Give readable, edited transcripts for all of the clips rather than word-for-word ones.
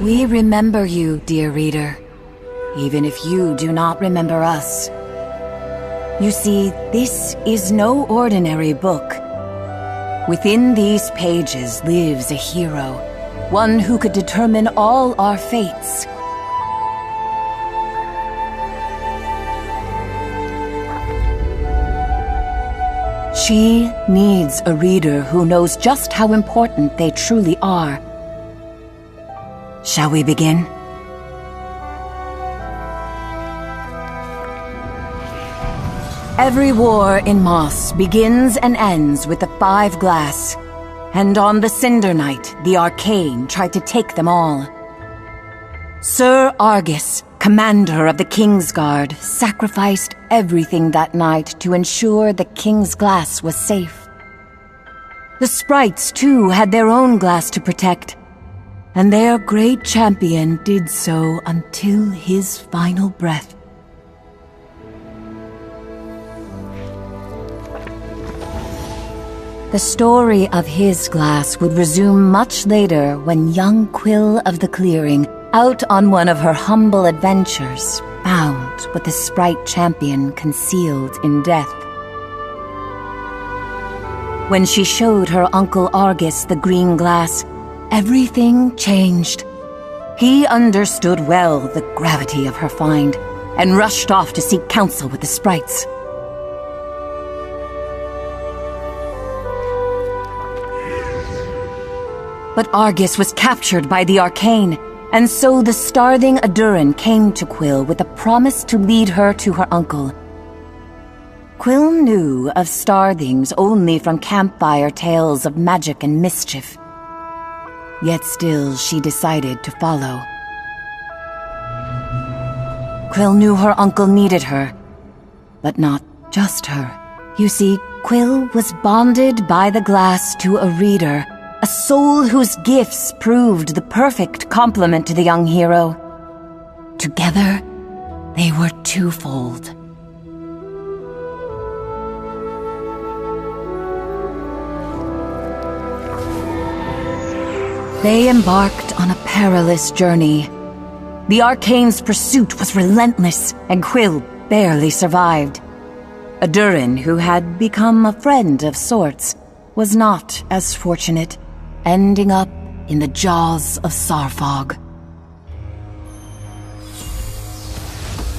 We remember you, dear reader, even if you do not remember us. You see, this is no ordinary book. Within these pages lives a hero, one who could determine all our fates. She needs a reader who knows just how important they truly are. Shall we begin? Every war in Moss begins and ends with the 5 glass, and on the Cinder Night, the Arcane tried to take them all. Sir Argus, commander of the King's Guard, sacrificed everything that night to ensure the King's glass was safe. The sprites, too, had their own glass to protect, and their great champion did so until his final breath. The story of his glass would resume much later when young Quill of the Clearing, out on one of her humble adventures, found what the sprite champion concealed in death. When she showed her uncle Argus the green glass, everything changed. He understood well the gravity of her find and rushed off to seek counsel with the sprites. But Argus was captured by the Arcane, and so the starving Adurin came to Quill with a promise to lead her to her uncle. Quill knew of starthings only from campfire tales of magic and mischief. Yet still she decided to follow. Quill knew her uncle needed her, but not just her. You see, Quill was bonded by the glass to a reader, a soul whose gifts proved the perfect complement to the young hero. Together, they were twofold. They embarked on a perilous journey. The Arcane's pursuit was relentless, and Quill barely survived. Adurin, who had become a friend of sorts, was not as fortunate, ending up in the jaws of Sarfog.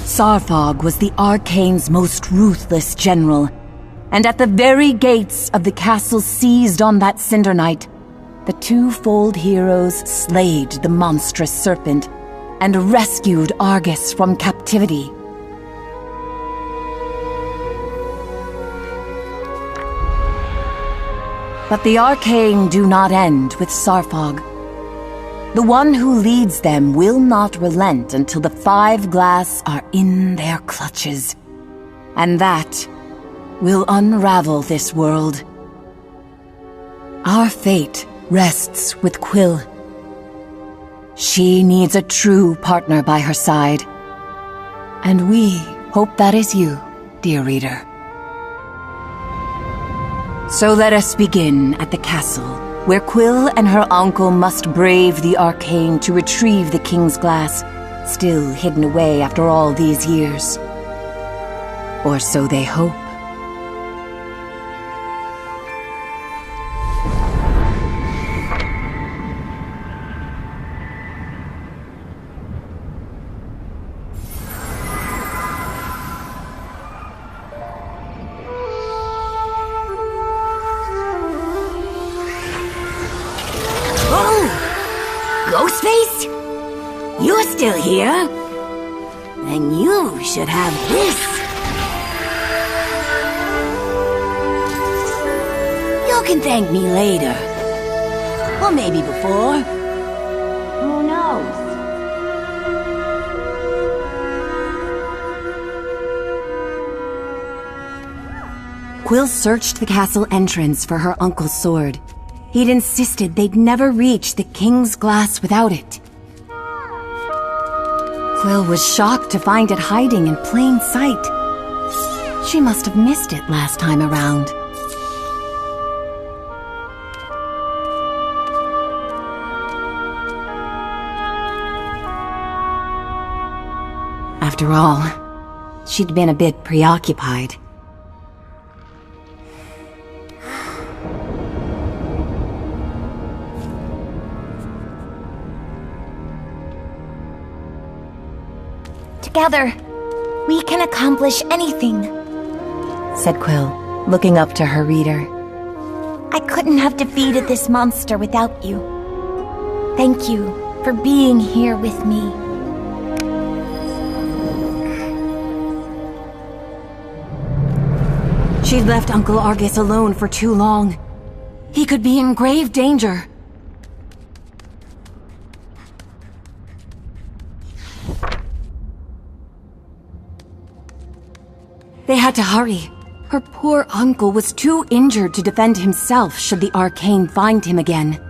Sarfog was the Arcane's most ruthless general, and at the very gates of the castle seized on that Cinder Night, the twofold heroes slayed the monstrous serpent and rescued Argus from captivity. But the Arcane do not end with Sarfog. The one who leads them will not relent until the 5 glass are in their clutches. And that will unravel this world. Our fate rests with Quill. She needs a true partner by her side. And we hope that is you, dear reader. So let us begin at the castle, where Quill and her uncle must brave the Arcane to retrieve the King's glass, still hidden away after all these years. Or so they hope. Ghostface? You're still here? Then you should have this. You can thank me later. Or maybe before. Who knows? Quill searched the castle entrance for her uncle's sword. He'd insisted they'd never reach the King's glass without it. Quill was shocked to find it hiding in plain sight. She must have missed it last time around. after all. She'd been a bit preoccupied. Together, we can accomplish anything, said Quill, looking up to her reader. I couldn't have defeated this monster without you. Thank you for being here with me. She'd left Uncle Argus alone for too long. He could be in grave danger. They had to hurry. Her poor uncle was too injured to defend himself should the Arcane find him again.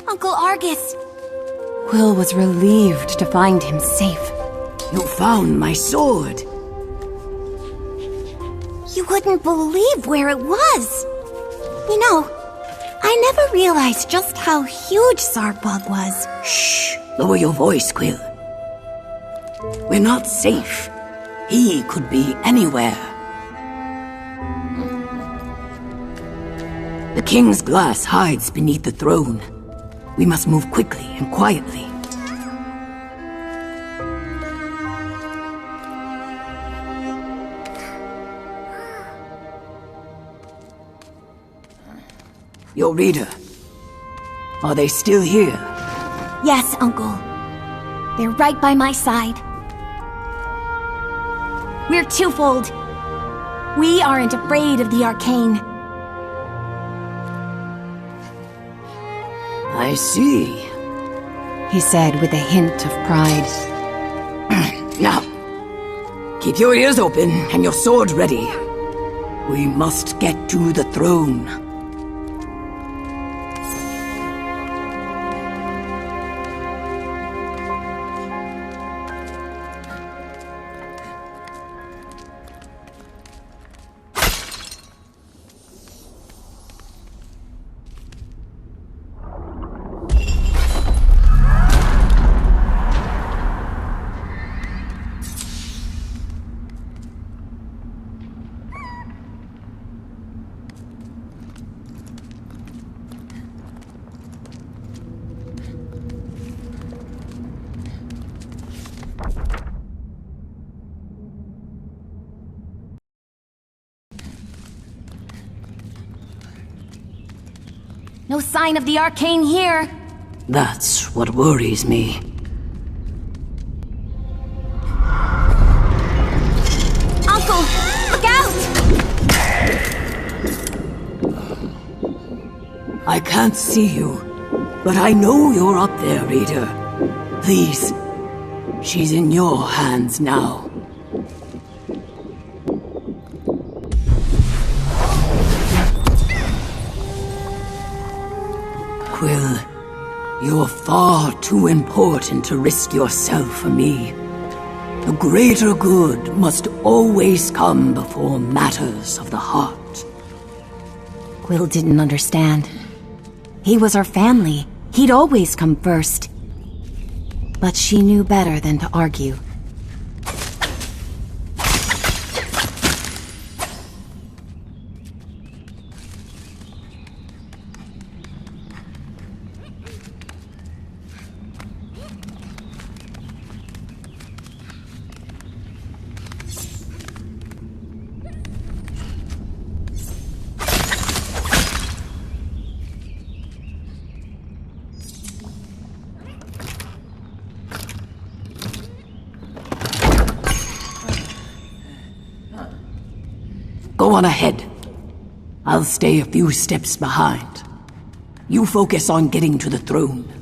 Uncle Argus! Quill was relieved to find him safe. You found my sword. You wouldn't believe where it was. You know, I never realized just how huge Zartbog was. Shh! Lower your voice, Quill. We're not safe. He could be anywhere. The king's glass hides beneath the throne. We must move quickly and quietly. Your reader. Are they still here? Yes, Uncle. They're right by my side. We're twofold. We aren't afraid of the Arcane. I see, he said with a hint of pride. Now, keep your ears open and your sword ready. We must get to the throne. No sign of the Arcane here. That's what worries me. Uncle, look out! I can't see you, but I know you're up there, Reader. Please, she's in your hands now. Quill, you're far too important to risk yourself for me. The greater good must always come before matters of the heart. Quill didn't understand. He was her family. He'd always come first. But she knew better than to argue. Go on ahead. I'll stay a few steps behind. You focus on getting to the throne.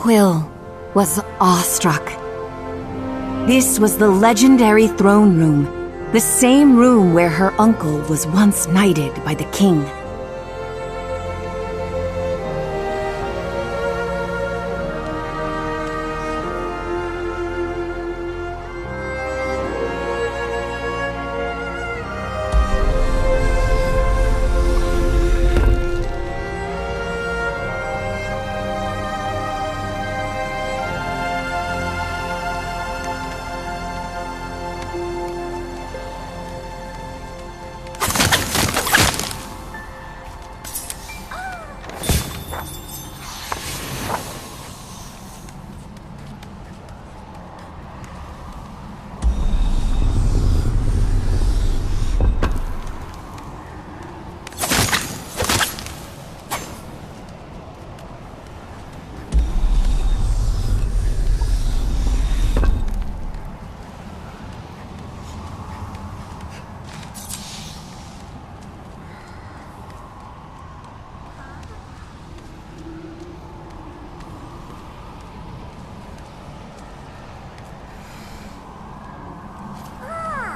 Quill was awestruck. This was the legendary throne room, the same room where her uncle was once knighted by the king.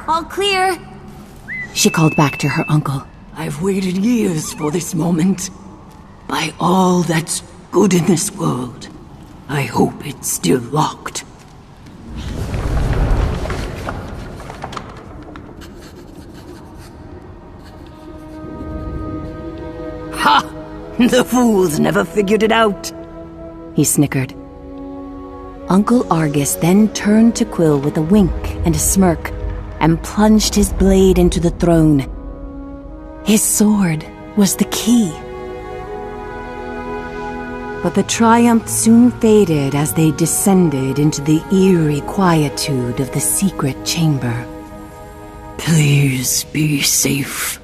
All clear. She called back to her uncle. I've waited years for this moment. By all that's good in this world, I hope it's still locked. Ha! The fools never figured it out. He snickered. Uncle Argus then turned to Quill with a wink and a smirk, and plunged his blade into the throne. His sword was the key. But the triumph soon faded as they descended into the eerie quietude of the secret chamber. Please be safe,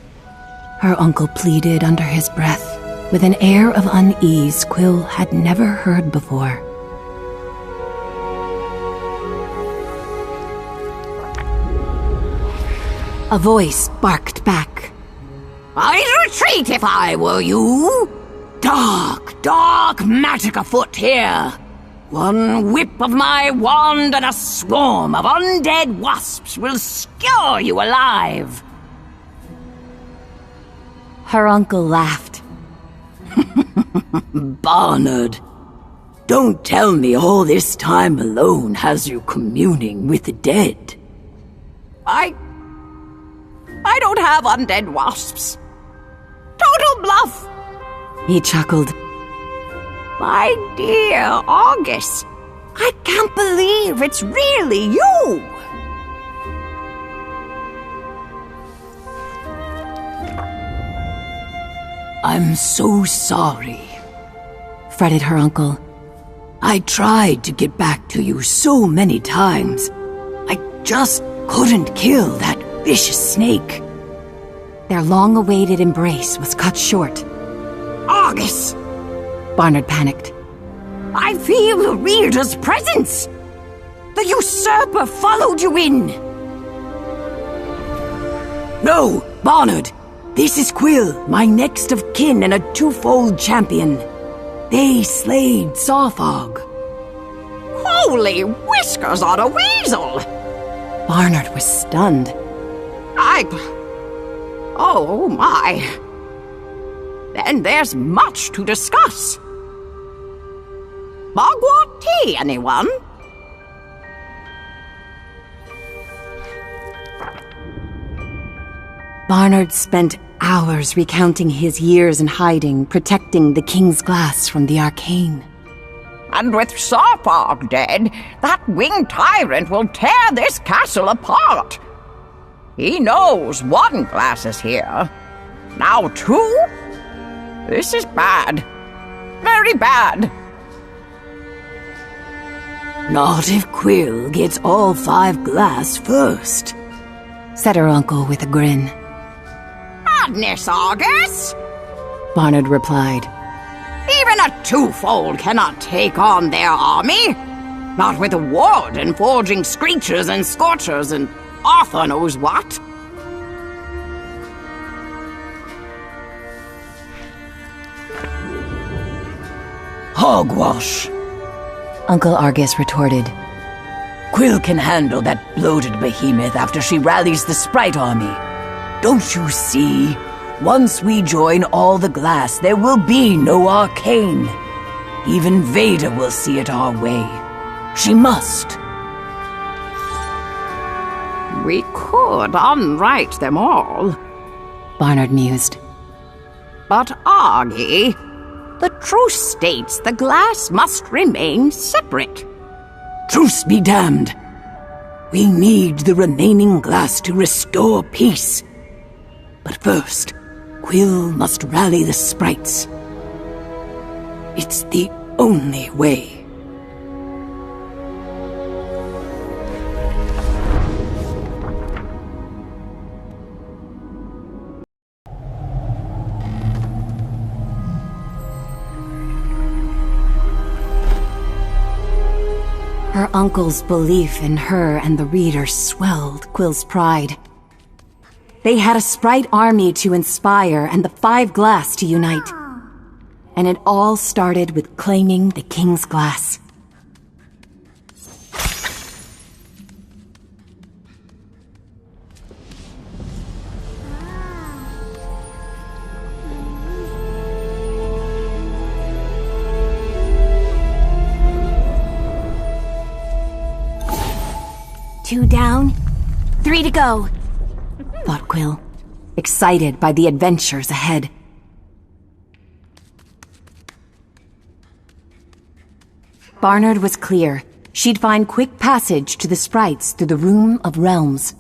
her uncle pleaded under his breath, with an air of unease Quill had never heard before. A voice barked back. I'd retreat if I were you. Dark magic afoot here. One whip of my wand and a swarm of undead wasps will skewer you alive. Her uncle laughed. Barnard, don't tell me all this time alone has you communing with the dead. I don't have undead wasps. Total bluff. He chuckled. My dear Argus, I can't believe it's really you. I'm so sorry, fretted her uncle. I tried to get back to you so many times. I just couldn't kill that vicious snake. Their long-awaited embrace was cut short. Argus! Barnard panicked. I feel the reader's presence! The usurper followed you in! No, Barnard! This is Quill, my next of kin and a twofold champion. They slayed Sawfog. Holy whiskers on a weasel! Barnard was stunned. Oh my. Then there's much to discuss. Mugwort tea, anyone? Barnard spent hours recounting his years in hiding, protecting the King's Glass from the Arcane. And with Sawfog dead, that winged tyrant will tear this castle apart. He knows one glass is here. Now two? This is bad. Very bad. Not if Quill gets all 5 glass first, said her uncle with a grin. Madness, Argus! Barnard replied. Even a twofold cannot take on their army. Not with a warden forging screechers and scorchers and Arthur knows what. Hogwash. Uncle Argus retorted. Quill can handle that bloated behemoth after she rallies the Sprite army. Don't you see? Once we join all the glass, there will be no Arcane. Even Vader will see it our way. She must. We could unwrite them all. Barnard mused. But Argy, the truce states the glass must remain separate. Truce be damned. We need the remaining glass to restore peace. But first, Quill must rally the sprites. It's the only way. Her uncle's belief in her and the reader swelled Quill's pride. They had a Sprite army to inspire and the 5 glass to unite. And it all started with claiming the King's glass. Two down, 3 to go, thought Quill, excited by the adventures ahead. Barnard was clear. She'd find quick passage to the sprites through the Room of Realms.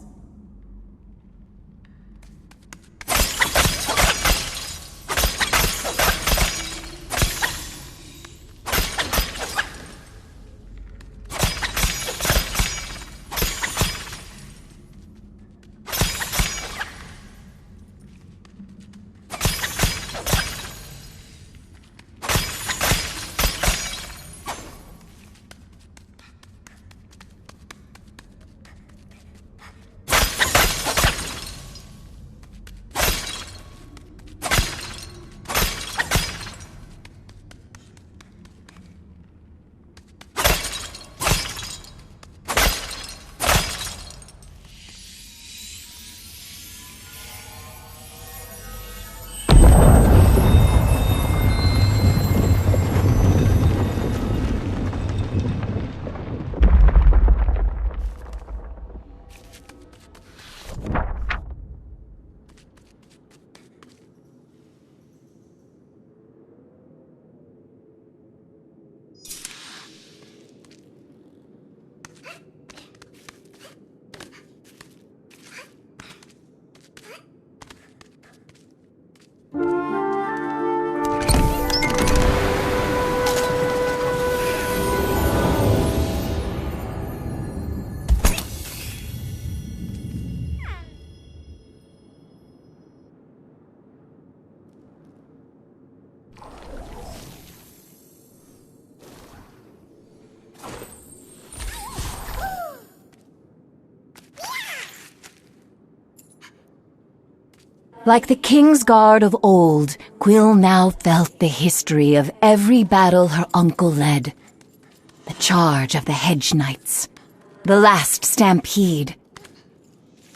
Like the King's Guard of old, Quill now felt the history of every battle her uncle led. The charge of the Hedge Knights. The last stampede.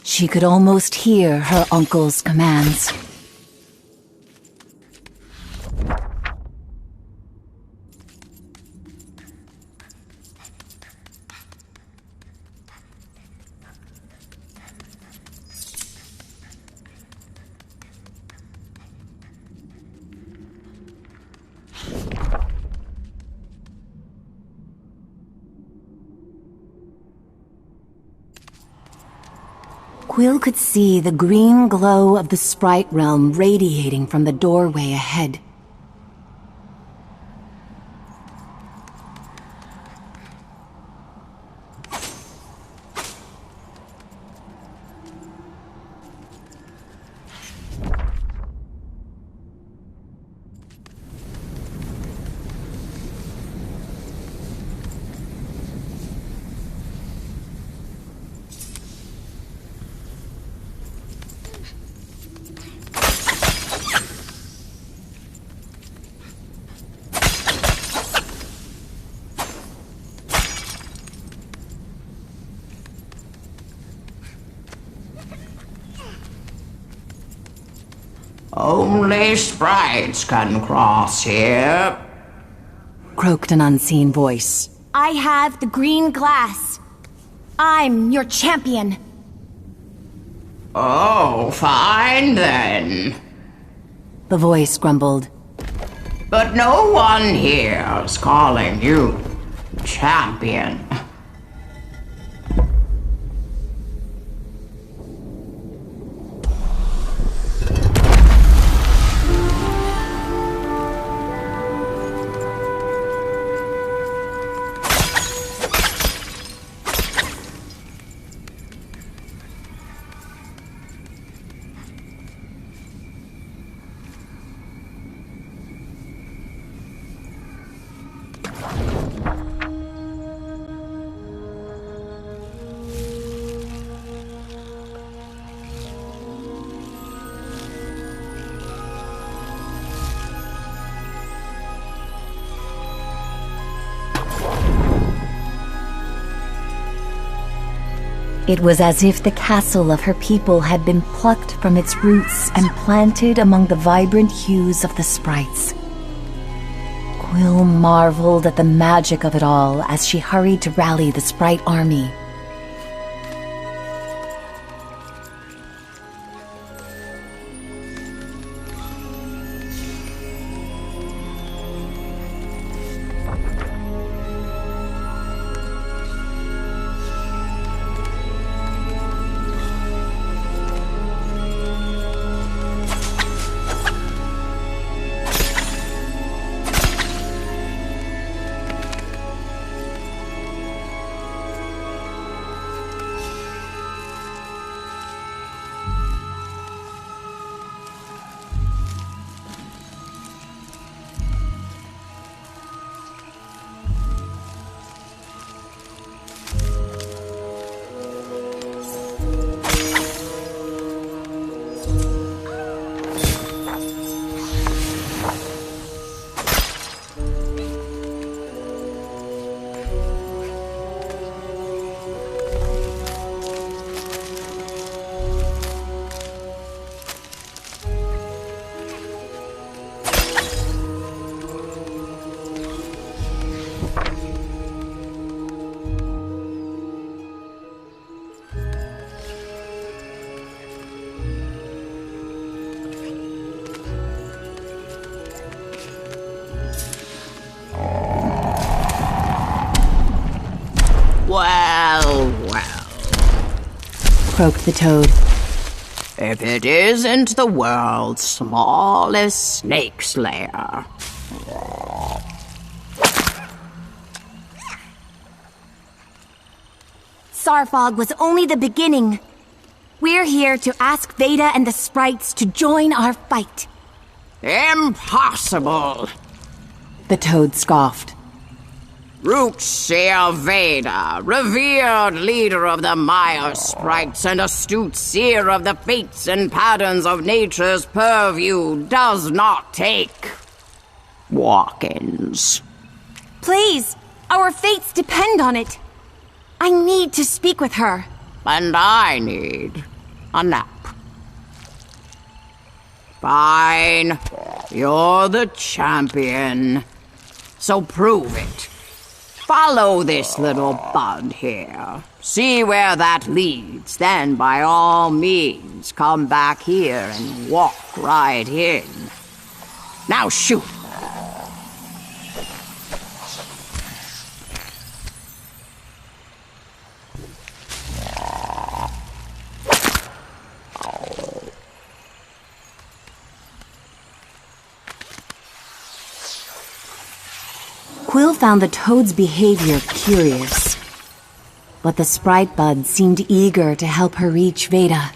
She could almost hear her uncle's commands. Quill could see the green glow of the Sprite realm radiating from the doorway ahead. Only sprites can cross here, croaked an unseen voice. I have the green glass. I'm your champion. Oh, fine then. The voice grumbled. But no one here's calling you champion. It was as if the castle of her people had been plucked from its roots and planted among the vibrant hues of the sprites. Quill marveled at the magic of it all as she hurried to rally the sprite army. Well, Croaked the toad. if it isn't the world's smallest snake slayer. Sarfog was only the beginning. We're here to ask Veda and the sprites to join our fight. Impossible! The toad scoffed. Root Seer Veda, revered leader of the Maya sprites and astute seer of the fates and patterns of nature's purview, does not take walk-ins. Please, our fates depend on it. I need to speak with her. And I need a nap. Fine. You're the champion. So prove it. Follow this little bud here. See where that leads. Then, by all means, come back here and walk right in. Now shoot. Quill found the toad's behavior curious, but the sprite bud seemed eager to help her reach Veda.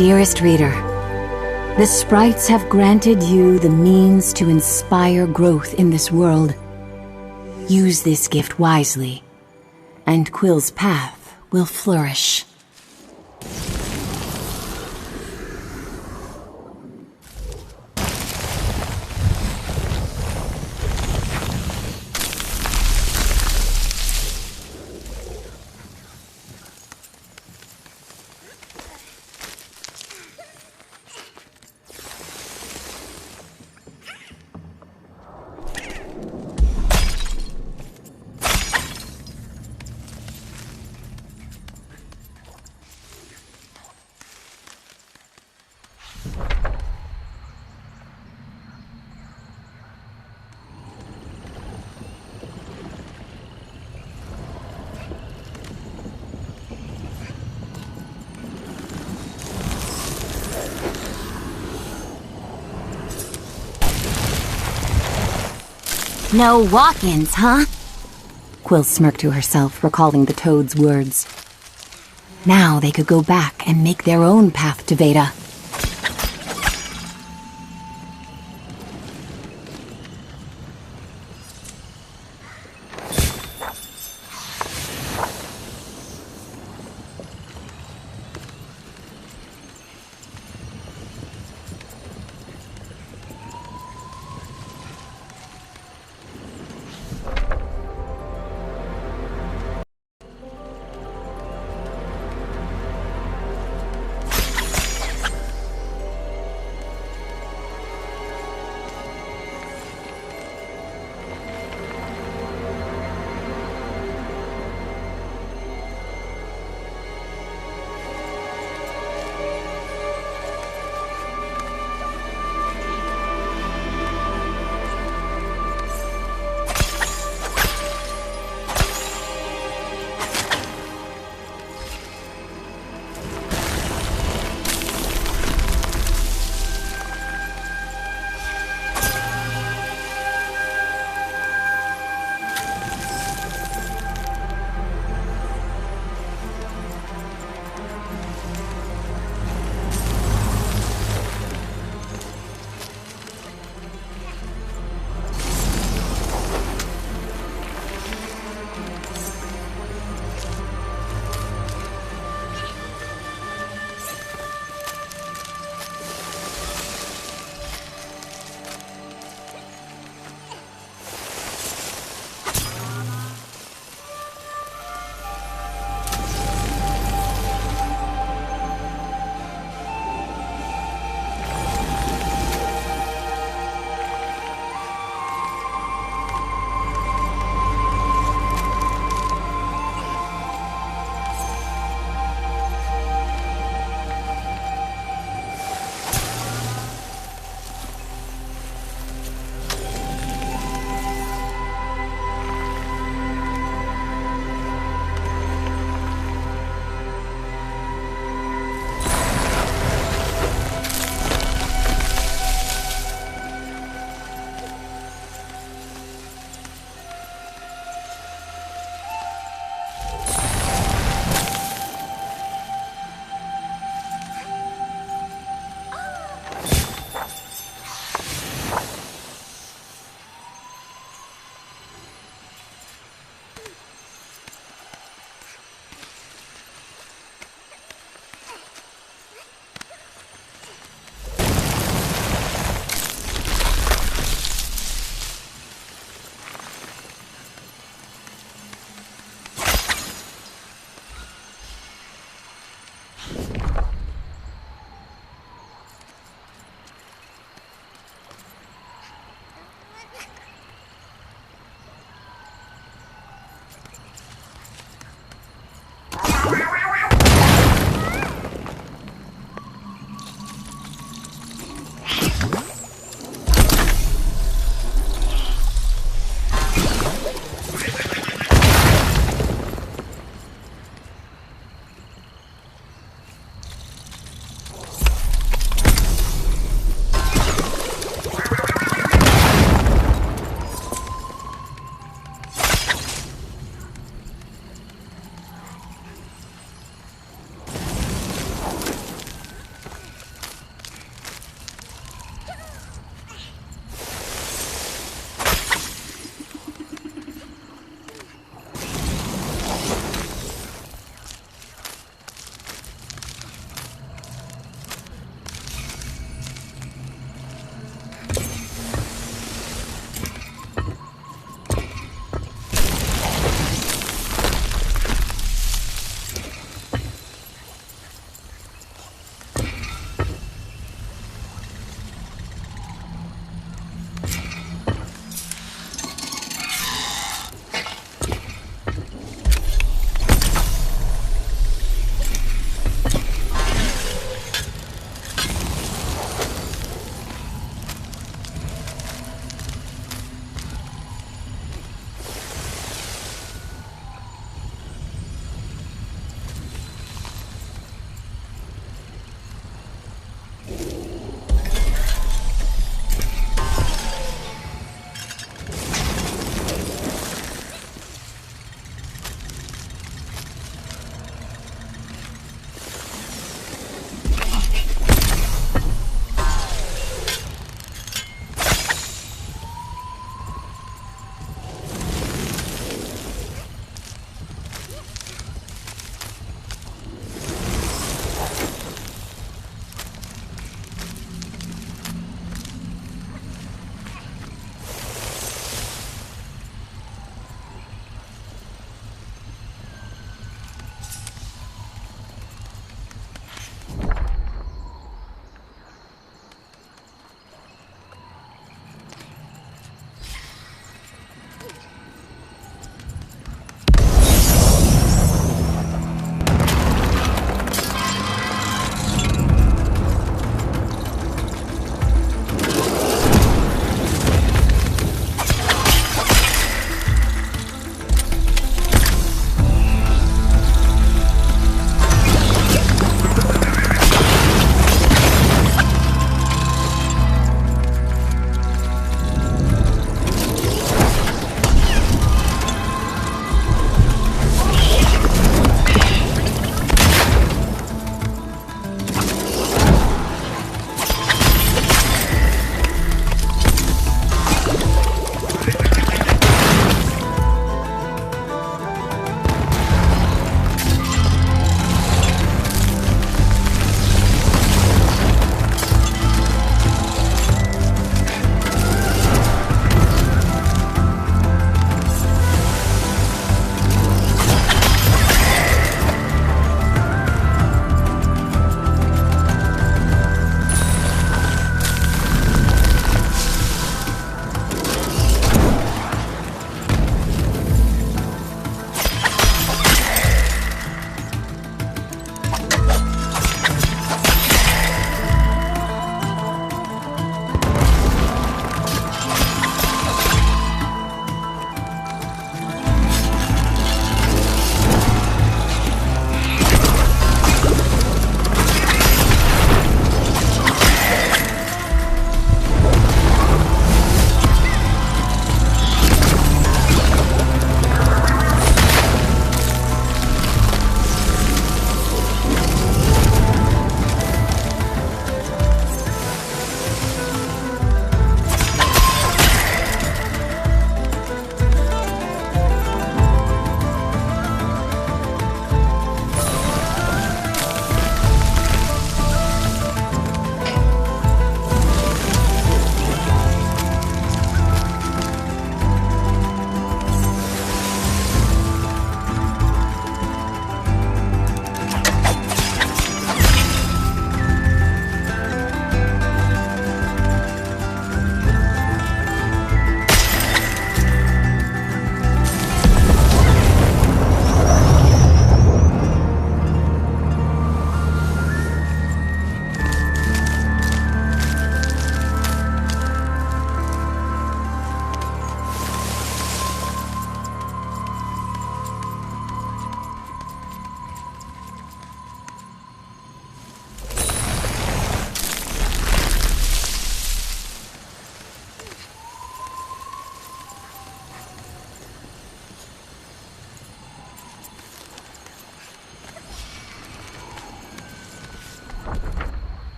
Dearest reader, the sprites have granted you the means to inspire growth in this world. Use this gift wisely, and Quill's path will flourish. No walk-ins, huh? Quill smirked to herself, recalling the toad's words. Now they could go back and make their own path to Veda.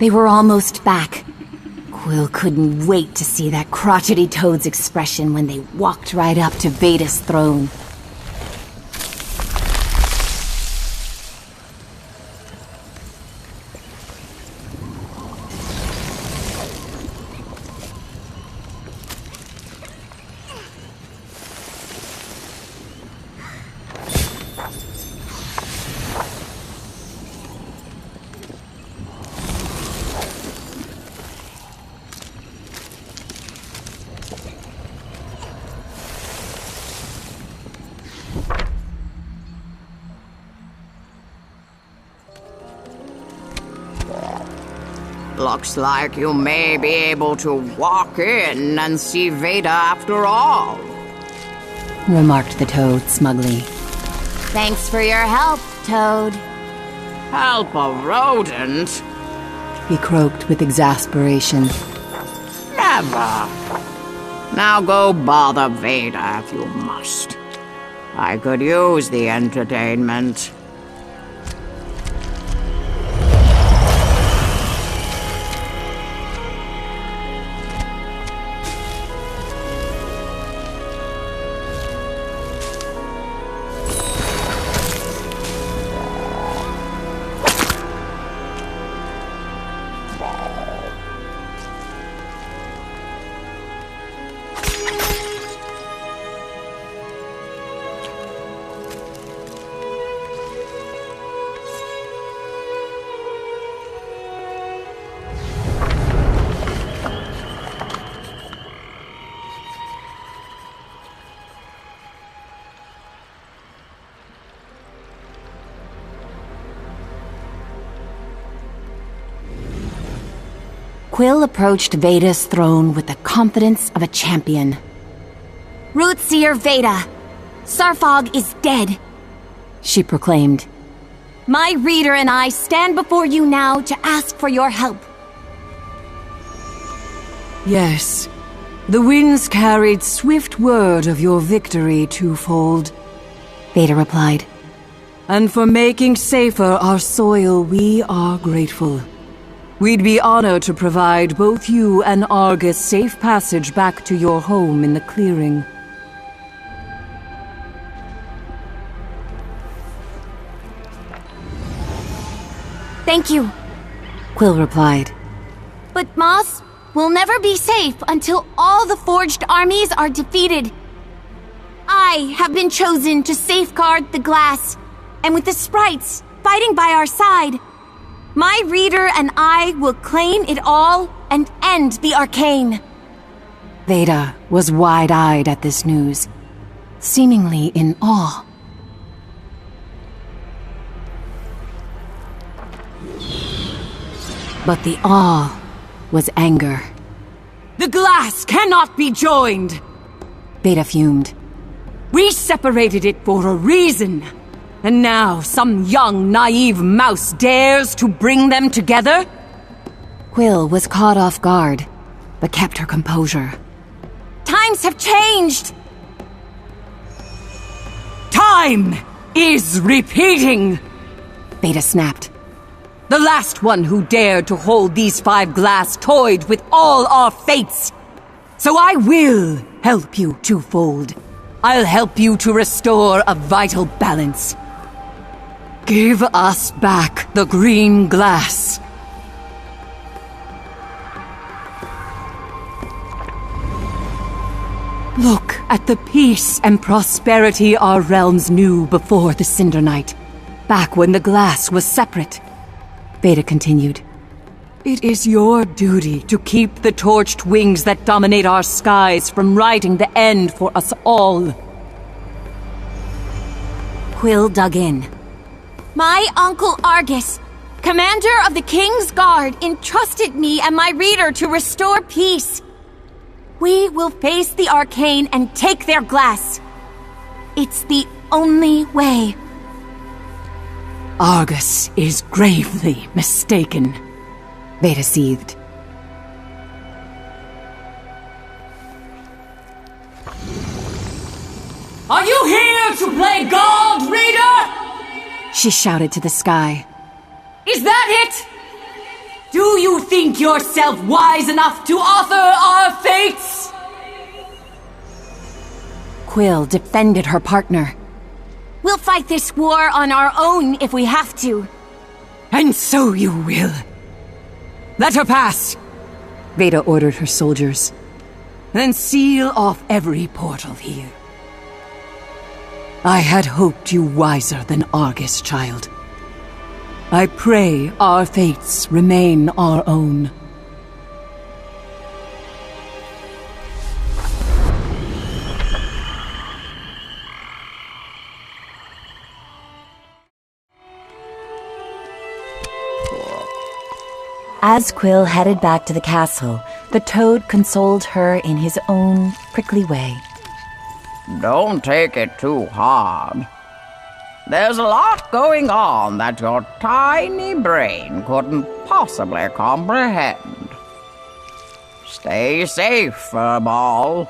They were almost back. Quill couldn't wait to see that crotchety toad's expression when they walked right up to Veda's throne. Looks like you may be able to walk in and see Veda after all, remarked the toad smugly. Thanks for your help, Toad. Help a rodent? He croaked with exasperation. Never. Now go bother Veda if you must. I could use the entertainment. Quill approached Veda's throne with the confidence of a champion. Rootseer Veda, Sarfog is dead, she proclaimed. My reader and I stand before you now to ask for your help. Yes, the winds carried swift word of your victory, Twofold, Veda replied. And for making safer our soil, we are grateful. We'd be honored to provide both you and Argus safe passage back to your home in the clearing. Thank you, Quill replied. but Moss will never be safe until all the forged armies are defeated. I have been chosen to safeguard the glass, and with the sprites fighting by our side, my reader and I will claim it all and end the Arcane. Veda was wide-eyed at this news, seemingly in awe. But the awe was anger. The glass cannot be joined! Veda fumed. We separated it for a reason. And now some young, naive mouse dares to bring them together? Quill was caught off guard, but kept her composure. Times have changed! Time is repeating! Veda snapped. The last one who dared to hold these 5 glass toyed with all our fates. So I will help you, Twofold. I'll help you to restore a vital balance. Give us back the green glass. Look at the peace and prosperity our realms knew before the Cinder Night, back when the glass was separate. Veda continued. It is your duty to keep the torched wings that dominate our skies from writing the end for us all. Quill dug in. My uncle Argus, commander of the King's Guard, entrusted me and my reader to restore peace. We will face the Arcane and take their glass. It's the only way. Argus is gravely mistaken, Veda seethed. Are you here to play God, reader? she shouted to the sky. Is that it? Do you think yourself wise enough to author our fates? Quill defended her partner. We'll fight this war on our own if we have to. And so you will. Let her pass. Veda ordered her soldiers. Then seal off every portal here. I had hoped you wiser than Argus, child. I pray our fates remain our own. As Quill headed back to the castle, the toad consoled her in his own prickly way. Don't take it too hard. There's a lot going on that your tiny brain couldn't possibly comprehend. Stay safe, Furball.